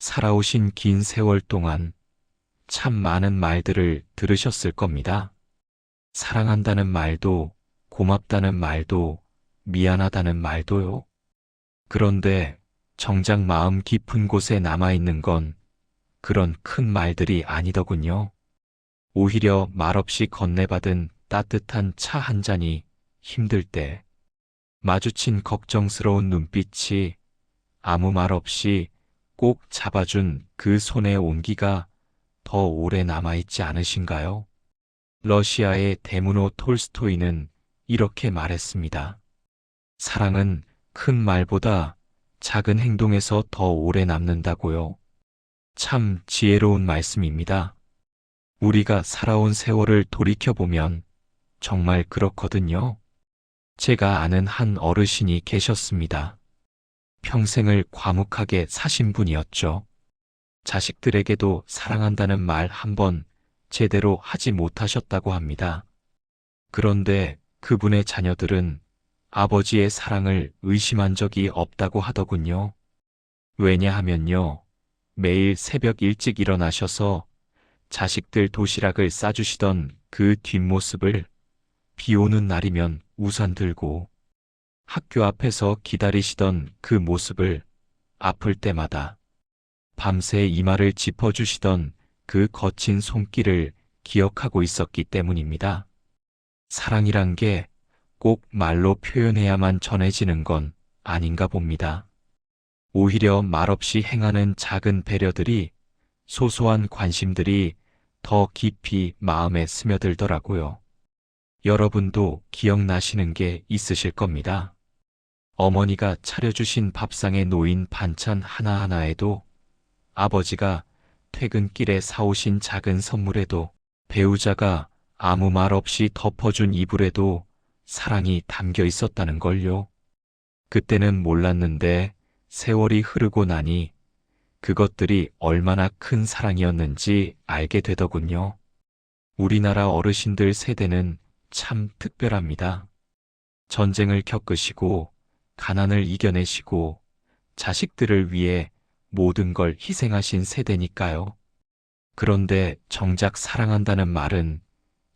살아오신 긴 세월 동안 참 많은 말들을 들으셨을 겁니다. 사랑한다는 말도, 고맙다는 말도, 미안하다는 말도요. 그런데 정작 마음 깊은 곳에 남아있는 건 그런 큰 말들이 아니더군요. 오히려 말없이 건네받은 따뜻한 차 한 잔이 힘들 때 마주친 걱정스러운 눈빛이 아무 말 없이 꼭 잡아준 그 손의 온기가 더 오래 남아있지 않으신가요? 러시아의 데무노 톨스토이는 이렇게 말했습니다. 사랑은 큰 말보다 작은 행동에서 더 오래 남는다고요. 참 지혜로운 말씀입니다. 우리가 살아온 세월을 돌이켜보면 정말 그렇거든요. 제가 아는 한 어르신이 계셨습니다. 평생을 과묵하게 사신 분이었죠. 자식들에게도 사랑한다는 말 한 번 제대로 하지 못하셨다고 합니다. 그런데 그분의 자녀들은 아버지의 사랑을 의심한 적이 없다고 하더군요. 왜냐하면요, 매일 새벽 일찍 일어나셔서 자식들 도시락을 싸주시던 그 뒷모습을 비 오는 날이면 우산 들고 학교 앞에서 기다리시던 그 모습을 아플 때마다 밤새 이마를 짚어주시던 그 거친 손길을 기억하고 있었기 때문입니다. 사랑이란 게 꼭 말로 표현해야만 전해지는 건 아닌가 봅니다. 오히려 말없이 행하는 작은 배려들이, 소소한 관심들이 더 깊이 마음에 스며들더라고요. 여러분도 기억나시는 게 있으실 겁니다. 어머니가 차려주신 밥상에 놓인 반찬 하나하나에도, 아버지가 퇴근길에 사오신 작은 선물에도, 배우자가 아무 말 없이 덮어준 이불에도 사랑이 담겨 있었다는 걸요. 그때는 몰랐는데 세월이 흐르고 나니 그것들이 얼마나 큰 사랑이었는지 알게 되더군요. 우리나라 어르신들 세대는 참 특별합니다. 전쟁을 겪으시고 가난을 이겨내시고 자식들을 위해 모든 걸 희생하신 세대니까요. 그런데 정작 사랑한다는 말은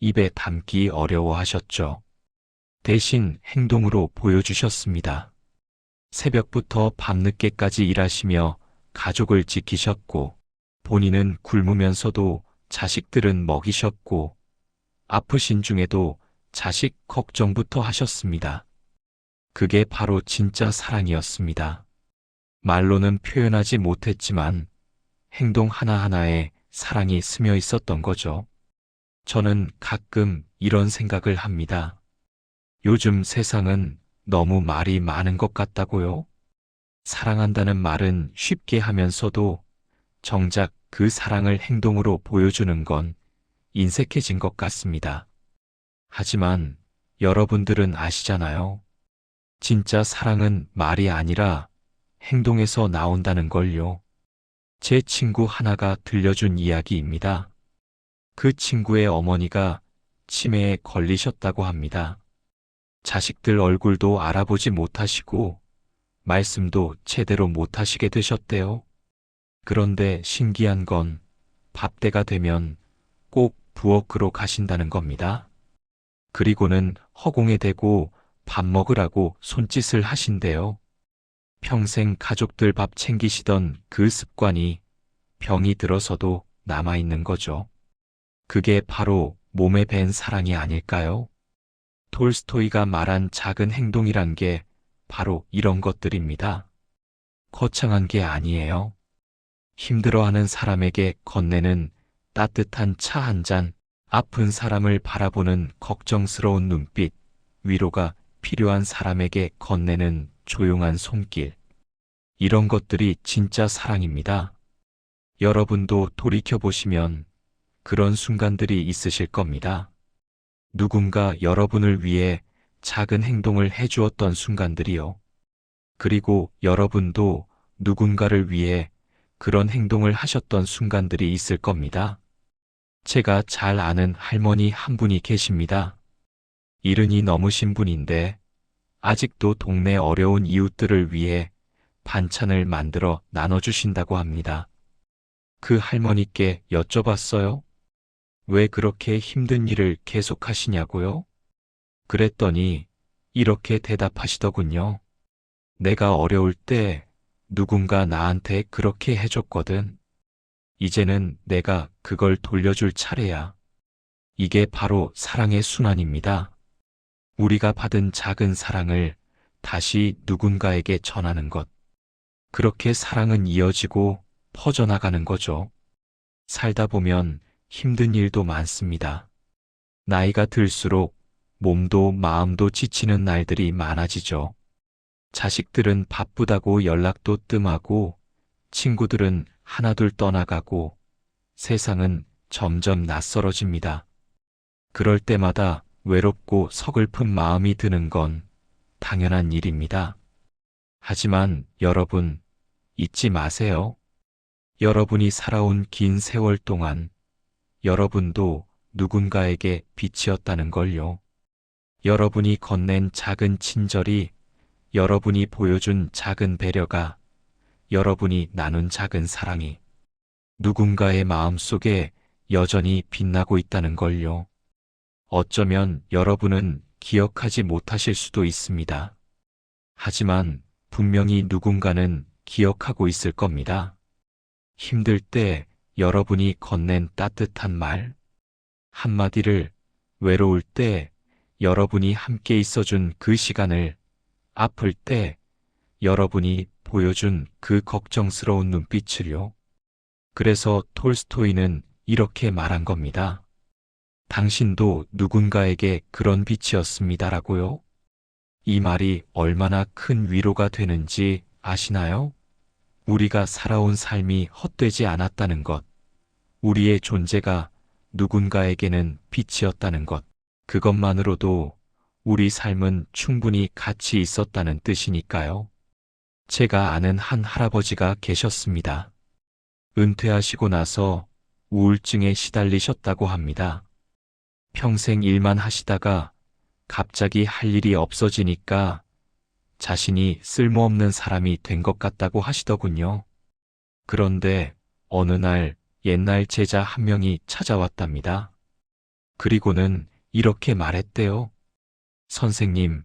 입에 담기 어려워하셨죠. 대신 행동으로 보여주셨습니다. 새벽부터 밤늦게까지 일하시며 가족을 지키셨고, 본인은 굶으면서도 자식들은 먹이셨고, 아프신 중에도 자식 걱정부터 하셨습니다. 그게 바로 진짜 사랑이었습니다. 말로는 표현하지 못했지만 행동 하나하나에 사랑이 스며 있었던 거죠. 저는 가끔 이런 생각을 합니다. 요즘 세상은 너무 말이 많은 것 같다고요? 사랑한다는 말은 쉽게 하면서도 정작 그 사랑을 행동으로 보여주는 건 인색해진 것 같습니다. 하지만 여러분들은 아시잖아요. 진짜 사랑은 말이 아니라 행동에서 나온다는 걸요. 제 친구 하나가 들려준 이야기입니다. 그 친구의 어머니가 치매에 걸리셨다고 합니다. 자식들 얼굴도 알아보지 못하시고 말씀도 제대로 못하시게 되셨대요. 그런데 신기한 건 밥때가 되면 꼭 부엌으로 가신다는 겁니다. 그리고는 허공에 대고 밥 먹으라고 손짓을 하신대요. 평생 가족들 밥 챙기시던 그 습관이 병이 들어서도 남아있는 거죠. 그게 바로 몸에 밴 사랑이 아닐까요? 톨스토이가 말한 작은 행동이란 게 바로 이런 것들입니다. 거창한 게 아니에요. 힘들어하는 사람에게 건네는 따뜻한 차 한 잔, 아픈 사람을 바라보는 걱정스러운 눈빛, 위로가 필요한 사람에게 건네는 조용한 손길. 이런 것들이 진짜 사랑입니다. 여러분도 돌이켜보시면 그런 순간들이 있으실 겁니다. 누군가 여러분을 위해 작은 행동을 해주었던 순간들이요. 그리고 여러분도 누군가를 위해 그런 행동을 하셨던 순간들이 있을 겁니다. 제가 잘 아는 할머니 한 분이 계십니다. 이른이 넘으신 분인데 아직도 동네 어려운 이웃들을 위해 반찬을 만들어 나눠주신다고 합니다. 그 할머니께 여쭤봤어요. 왜 그렇게 힘든 일을 계속 하시냐고요? 그랬더니 이렇게 대답하시더군요. 내가 어려울 때 누군가 나한테 그렇게 해줬거든. 이제는 내가 그걸 돌려줄 차례야. 이게 바로 사랑의 순환입니다. 우리가 받은 작은 사랑을 다시 누군가에게 전하는 것. 그렇게 사랑은 이어지고 퍼져나가는 거죠. 살다 보면 힘든 일도 많습니다. 나이가 들수록 몸도 마음도 지치는 날들이 많아지죠. 자식들은 바쁘다고 연락도 뜸하고, 친구들은 하나둘 떠나가고, 세상은 점점 낯설어집니다. 그럴 때마다 외롭고 서글픈 마음이 드는 건 당연한 일입니다. 하지만 여러분, 잊지 마세요. 여러분이 살아온 긴 세월 동안 여러분도 누군가에게 빛이었다는 걸요. 여러분이 건넨 작은 친절이, 여러분이 보여준 작은 배려가, 여러분이 나눈 작은 사랑이 누군가의 마음 속에 여전히 빛나고 있다는 걸요. 어쩌면 여러분은 기억하지 못하실 수도 있습니다. 하지만 분명히 누군가는 기억하고 있을 겁니다. 힘들 때 여러분이 건넨 따뜻한 말 한마디를, 외로울 때 여러분이 함께 있어준 그 시간을, 아플 때 여러분이 보여준 그 걱정스러운 눈빛을요. 그래서 톨스토이는 이렇게 말한 겁니다. 당신도 누군가에게 그런 빛이었습니다라고요. 이 말이 얼마나 큰 위로가 되는지 아시나요? 우리가 살아온 삶이 헛되지 않았다는 것, 우리의 존재가 누군가에게는 빛이었다는 것, 그것만으로도 우리 삶은 충분히 가치 있었다는 뜻이니까요. 제가 아는 한 할아버지가 계셨습니다. 은퇴하시고 나서 우울증에 시달리셨다고 합니다. 평생 일만 하시다가 갑자기 할 일이 없어지니까 자신이 쓸모없는 사람이 된 것 같다고 하시더군요. 그런데 어느 날 옛날 제자 한 명이 찾아왔답니다. 그리고는 이렇게 말했대요. 선생님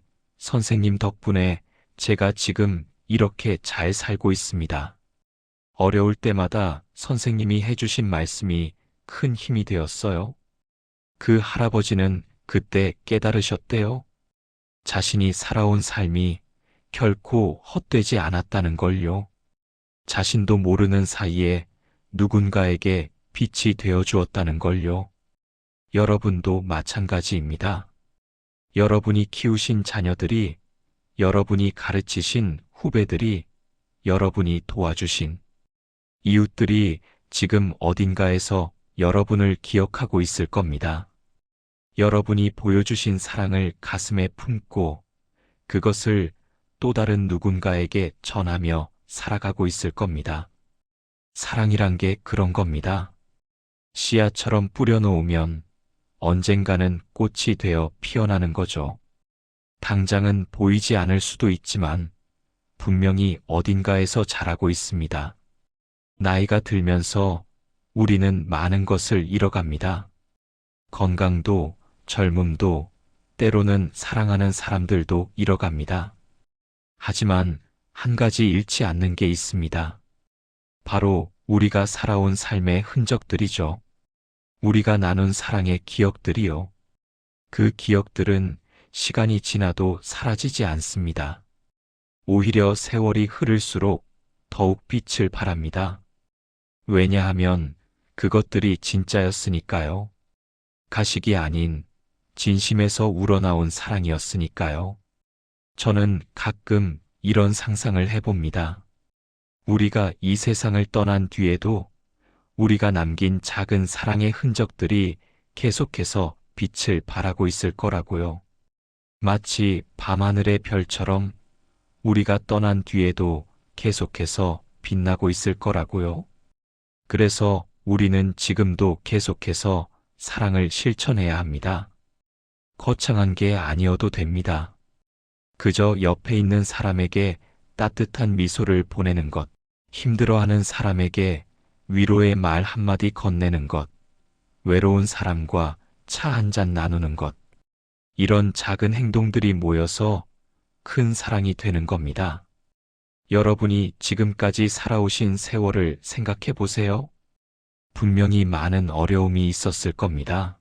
덕분에 제가 지금 이렇게 잘 살고 있습니다. 어려울 때마다 선생님이 해주신 말씀이 큰 힘이 되었어요. 그 할아버지는 그때 깨달으셨대요. 자신이 살아온 삶이 결코 헛되지 않았다는 걸요. 자신도 모르는 사이에 누군가에게 빛이 되어 주었다는 걸요. 여러분도 마찬가지입니다. 여러분이 키우신 자녀들이, 여러분이 가르치신 후배들이, 여러분이 도와주신 이웃들이 지금 어딘가에서 여러분을 기억하고 있을 겁니다. 여러분이 보여주신 사랑을 가슴에 품고 그것을 또 다른 누군가에게 전하며 살아가고 있을 겁니다. 사랑이란 게 그런 겁니다. 씨앗처럼 뿌려놓으면 언젠가는 꽃이 되어 피어나는 거죠. 당장은 보이지 않을 수도 있지만 분명히 어딘가에서 자라고 있습니다. 나이가 들면서 우리는 많은 것을 잃어갑니다. 건강도, 젊음도, 때로는 사랑하는 사람들도 잃어갑니다. 하지만 한 가지 잃지 않는 게 있습니다. 바로 우리가 살아온 삶의 흔적들이죠. 우리가 나눈 사랑의 기억들이요. 그 기억들은 시간이 지나도 사라지지 않습니다. 오히려 세월이 흐를수록 더욱 빛을 발합니다. 왜냐하면 그것들이 진짜였으니까요. 가식이 아닌 진심에서 우러나온 사랑이었으니까요. 저는 가끔 이런 상상을 해봅니다. 우리가 이 세상을 떠난 뒤에도 우리가 남긴 작은 사랑의 흔적들이 계속해서 빛을 발하고 있을 거라고요. 마치 밤하늘의 별처럼 우리가 떠난 뒤에도 계속해서 빛나고 있을 거라고요. 그래서 우리는 지금도 계속해서 사랑을 실천해야 합니다. 거창한 게 아니어도 됩니다. 그저 옆에 있는 사람에게 따뜻한 미소를 보내는 것, 힘들어하는 사람에게 위로의 말 한마디 건네는 것, 외로운 사람과 차 한 잔 나누는 것, 이런 작은 행동들이 모여서 큰 사랑이 되는 겁니다. 여러분이 지금까지 살아오신 세월을 생각해 보세요. 분명히 많은 어려움이 있었을 겁니다.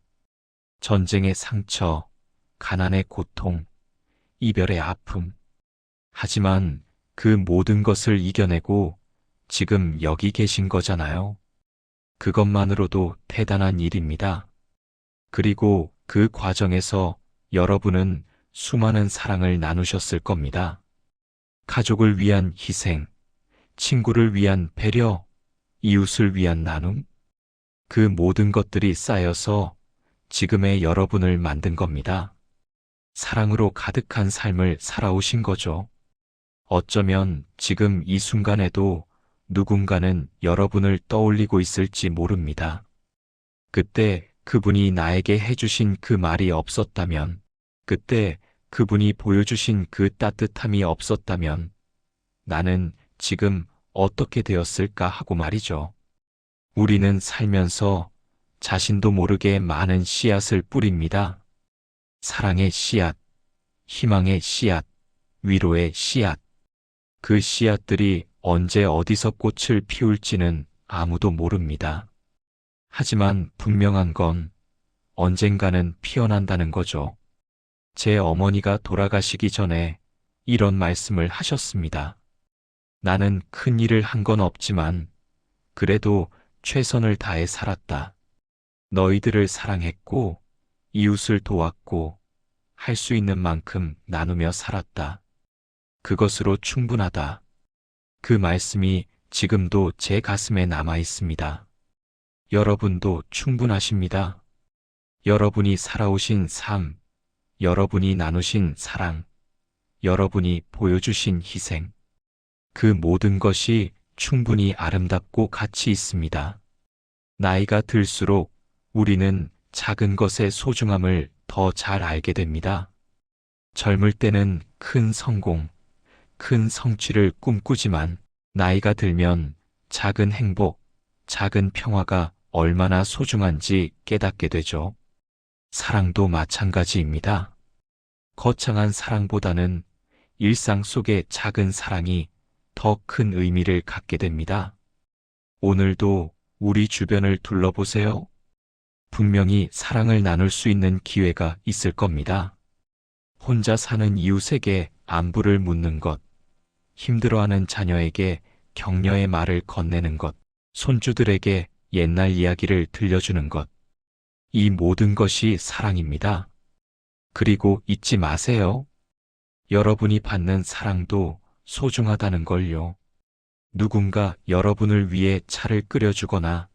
전쟁의 상처, 가난의 고통, 이별의 아픔. 하지만 그 모든 것을 이겨내고 지금 여기 계신 거잖아요. 그것만으로도 대단한 일입니다. 그리고 그 과정에서 여러분은 수많은 사랑을 나누셨을 겁니다. 가족을 위한 희생, 친구를 위한 배려, 이웃을 위한 나눔. 그 모든 것들이 쌓여서 지금의 여러분을 만든 겁니다. 사랑으로 가득한 삶을 살아오신 거죠. 어쩌면 지금 이 순간에도 누군가는 여러분을 떠올리고 있을지 모릅니다. 그때 그분이 나에게 해주신 그 말이 없었다면, 그때 그분이 보여주신 그 따뜻함이 없었다면, 나는 지금 어떻게 되었을까 하고 말이죠. 우리는 살면서 자신도 모르게 많은 씨앗을 뿌립니다. 사랑의 씨앗, 희망의 씨앗, 위로의 씨앗. 그 씨앗들이 언제 어디서 꽃을 피울지는 아무도 모릅니다. 하지만 분명한 건 언젠가는 피어난다는 거죠. 제 어머니가 돌아가시기 전에 이런 말씀을 하셨습니다. 나는 큰 일을 한 건 없지만 그래도 최선을 다해 살았다. 너희들을 사랑했고 이웃을 도왔고 할 수 있는 만큼 나누며 살았다. 그것으로 충분하다. 그 말씀이 지금도 제 가슴에 남아 있습니다. 여러분도 충분하십니다. 여러분이 살아오신 삶, 여러분이 나누신 사랑, 여러분이 보여주신 희생. 그 모든 것이 충분히 아름답고 가치 있습니다. 나이가 들수록 우리는 작은 것의 소중함을 더 잘 알게 됩니다. 젊을 때는 큰 성공, 큰 성취를 꿈꾸지만 나이가 들면 작은 행복, 작은 평화가 얼마나 소중한지 깨닫게 되죠. 사랑도 마찬가지입니다. 거창한 사랑보다는 일상 속의 작은 사랑이 더 큰 의미를 갖게 됩니다. 오늘도 우리 주변을 둘러보세요. 분명히 사랑을 나눌 수 있는 기회가 있을 겁니다. 혼자 사는 이웃에게 안부를 묻는 것, 힘들어하는 자녀에게 격려의 말을 건네는 것, 손주들에게 옛날 이야기를 들려주는 것. 이 모든 것이 사랑입니다. 그리고 잊지 마세요. 여러분이 받는 사랑도 소중하다는 걸요. 누군가 여러분을 위해 차를 끓여주거나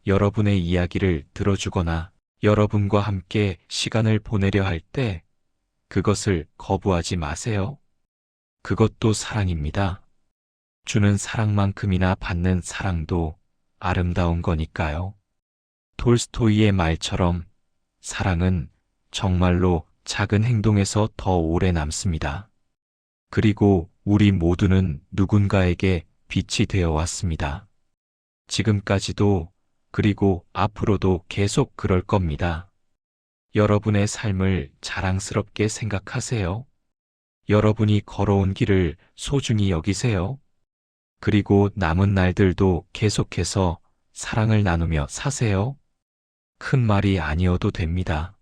여러분의 이야기를 들어주거나 여러분과 함께 시간을 보내려 할 때 그것을 거부하지 마세요. 그것도 사랑입니다. 주는 사랑만큼이나 받는 사랑도 아름다운 거니까요. 톨스토이의 말처럼 사랑은 정말로 작은 행동에서 더 오래 남습니다. 그리고 우리 모두는 누군가에게 빛이 되어 왔습니다. 지금까지도 그리고 앞으로도 계속 그럴 겁니다. 여러분의 삶을 자랑스럽게 생각하세요. 여러분이 걸어온 길을 소중히 여기세요. 그리고 남은 날들도 계속해서 사랑을 나누며 사세요. 큰 말이 아니어도 됩니다.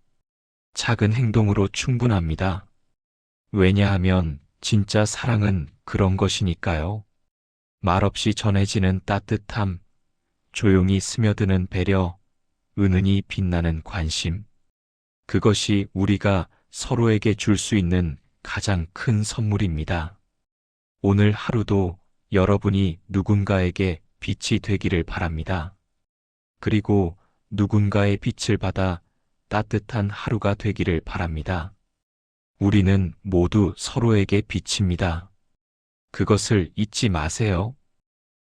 작은 행동으로 충분합니다. 왜냐하면 진짜 사랑은 그런 것이니까요. 말없이 전해지는 따뜻함, 조용히 스며드는 배려, 은은히 빛나는 관심. 그것이 우리가 서로에게 줄 수 있는 가장 큰 선물입니다. 오늘 하루도 여러분이 누군가에게 빛이 되기를 바랍니다. 그리고 누군가의 빛을 받아 따뜻한 하루가 되기를 바랍니다. 우리는 모두 서로에게 빛입니다. 그것을 잊지 마세요.